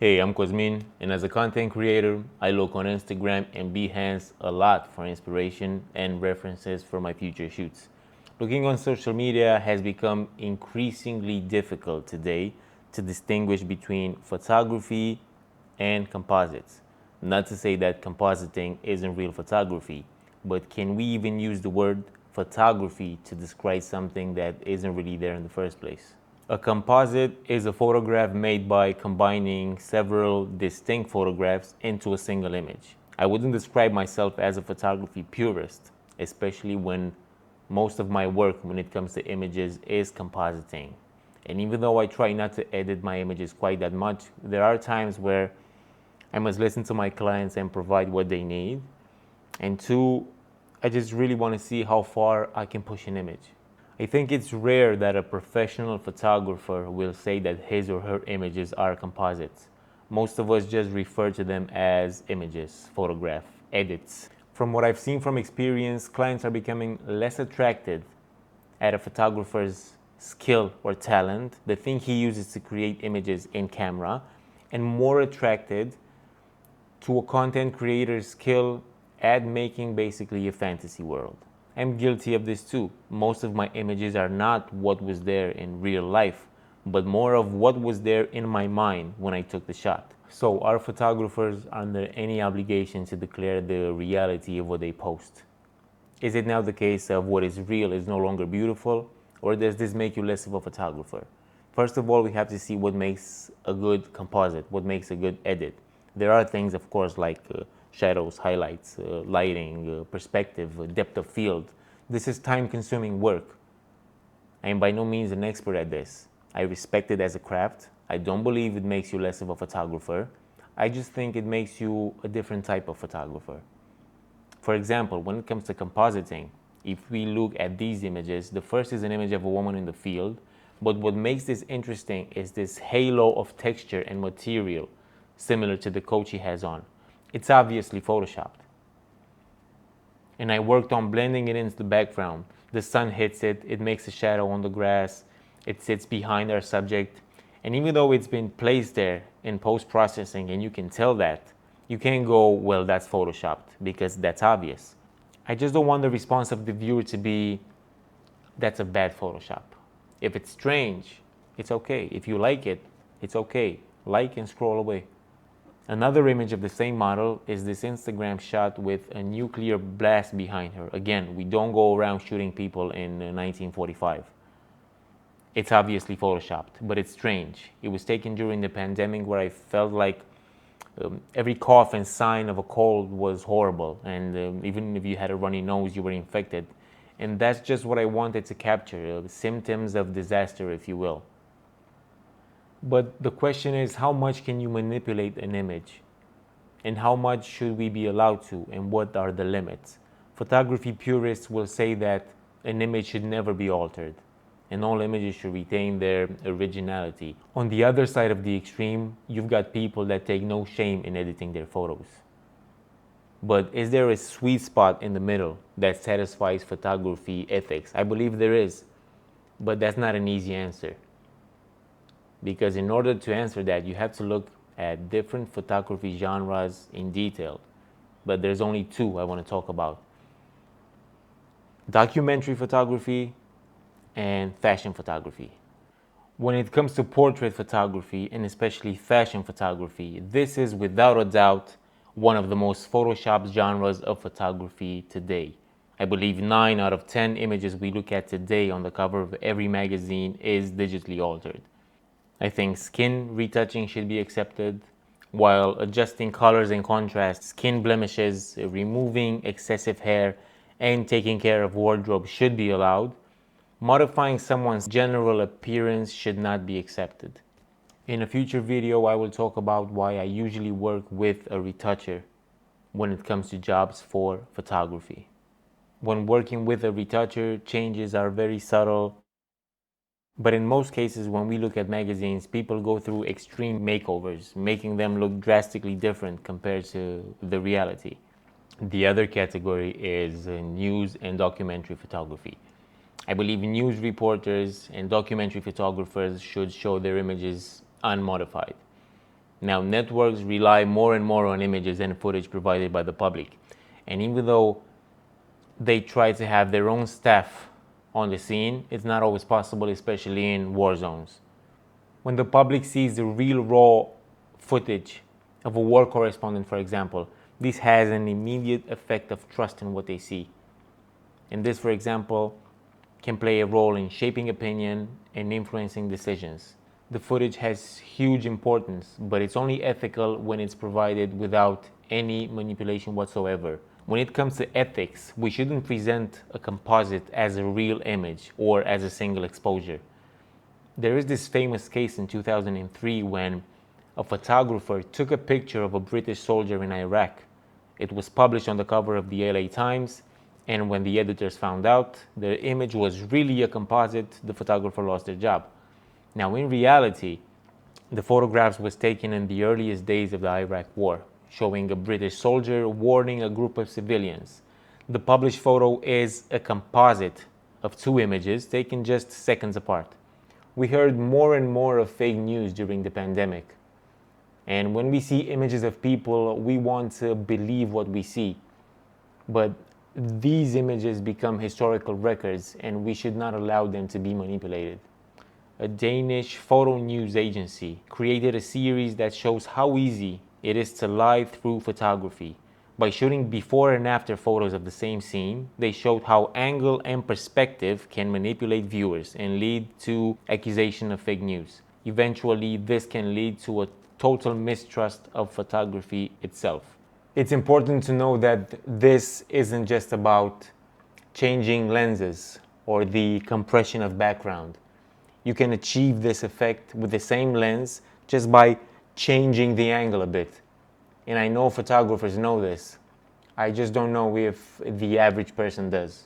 Hey, I'm Cosmin, and as a content creator, I look on Instagram and Behance a lot for inspiration and references for my future shoots. Looking on social media has become increasingly difficult today to distinguish between photography and composites. Not to say that compositing isn't real photography, but can we even use the word photography to describe something that isn't really there in the first place? A composite is a photograph made by combining several distinct photographs into a single image. I wouldn't describe myself as a photography purist, especially when most of my work when it comes to images is compositing. And even though I try not to edit my images quite that much, there are times where I must listen to my clients and provide what they need. And two, I just really want to see how far I can push an image. I think it's rare that a professional photographer will say that his or her images are composites. Most of us just refer to them as images, photograph, edits. From what I've seen from experience, clients are becoming less attracted at a photographer's skill or talent, the thing he uses to create images in camera, and more attracted to a content creator's skill at making basically a fantasy world. I'm guilty of this too. Most of my images are not what was there in real life, but more of what was there in my mind when I took the shot. So, are photographers under any obligation to declare the reality of what they post? Is it now the case of what is real is no longer beautiful, or does this make you less of a photographer? First of all, we have to see what makes a good composite, what makes a good edit. There are things, of course, like shadows, highlights, lighting, perspective, depth of field. This is time consuming work. I am by no means an expert at this. I respect it as a craft. I don't believe it makes you less of a photographer. I just think it makes you a different type of photographer. For example, when it comes to compositing, if we look at these images, the first is an image of a woman in the field, but what makes this interesting is this halo of texture and material similar to the coat she has on. It's obviously photoshopped. And I worked on blending it into the background. The sun hits it, it makes a shadow on the grass, it sits behind our subject. And even though it's been placed there in post-processing and you can tell that, you can't go, well, that's photoshopped, because that's obvious. I just don't want the response of the viewer to be, that's a bad Photoshop. If it's strange, it's okay. If you like it, it's okay. Like and scroll away. Another image of the same model is this Instagram shot with a nuclear blast behind her. Again, we don't go around shooting people in 1945. It's obviously photoshopped, but it's strange. It was taken during the pandemic where I felt like every cough and sign of a cold was horrible, and even if you had a runny nose, you were infected. And that's just what I wanted to capture, symptoms of disaster, if you will. But the question is, how much can you manipulate an image? And how much should we be allowed to? And what are the limits? Photography purists will say that an image should never be altered, and all images should retain their originality. On the other side of the extreme, you've got people that take no shame in editing their photos. But is there a sweet spot in the middle that satisfies photography ethics? I believe there is, but that's not an easy answer. Because in order to answer that, you have to look at different photography genres in detail. But there's only two I want to talk about: documentary photography and fashion photography. When it comes to portrait photography, and especially fashion photography, this is without a doubt one of the most photoshopped genres of photography today. I believe 9 out of 10 images we look at today on the cover of every magazine is digitally altered. I think skin retouching should be accepted, while adjusting colors and contrast, skin blemishes, removing excessive hair, and taking care of wardrobe should be allowed. Modifying someone's general appearance should not be accepted. In a future video, I will talk about why I usually work with a retoucher when it comes to jobs for photography. When working with a retoucher, changes are very subtle. But in most cases, when we look at magazines, people go through extreme makeovers, making them look drastically different compared to the reality. The other category is news and documentary photography. I believe news reporters and documentary photographers should show their images unmodified. Now, networks rely more and more on images and footage provided by the public. And even though they try to have their own staff on the scene, it's not always possible, especially in war zones. When the public sees the real raw footage of a war correspondent, for example, this has an immediate effect of trust in what they see. And this, for example, can play a role in shaping opinion and influencing decisions. The footage has huge importance, but it's only ethical when it's provided without any manipulation whatsoever. When it comes to ethics, we shouldn't present a composite as a real image or as a single exposure. There is this famous case in 2003 when a photographer took a picture of a British soldier in Iraq. It was published on the cover of the LA Times, and when the editors found out the image was really a composite, the photographer lost their job. Now, in reality, the photographs was taken in the earliest days of the Iraq War, showing a British soldier warning a group of civilians. The published photo is a composite of two images taken just seconds apart. We heard more and more of fake news during the pandemic. And when we see images of people, we want to believe what we see. But these images become historical records, and we should not allow them to be manipulated. A Danish photo news agency created a series that shows how easy it is to lie through photography. By shooting before and after photos of the same scene, they showed how angle and perspective can manipulate viewers and lead to accusation of fake news. Eventually, this can lead to a total mistrust of photography itself. It's important to know that this isn't just about changing lenses or the compression of background. You can achieve this effect with the same lens just by changing the angle a bit. And I know photographers know this. I just don't know if the average person does.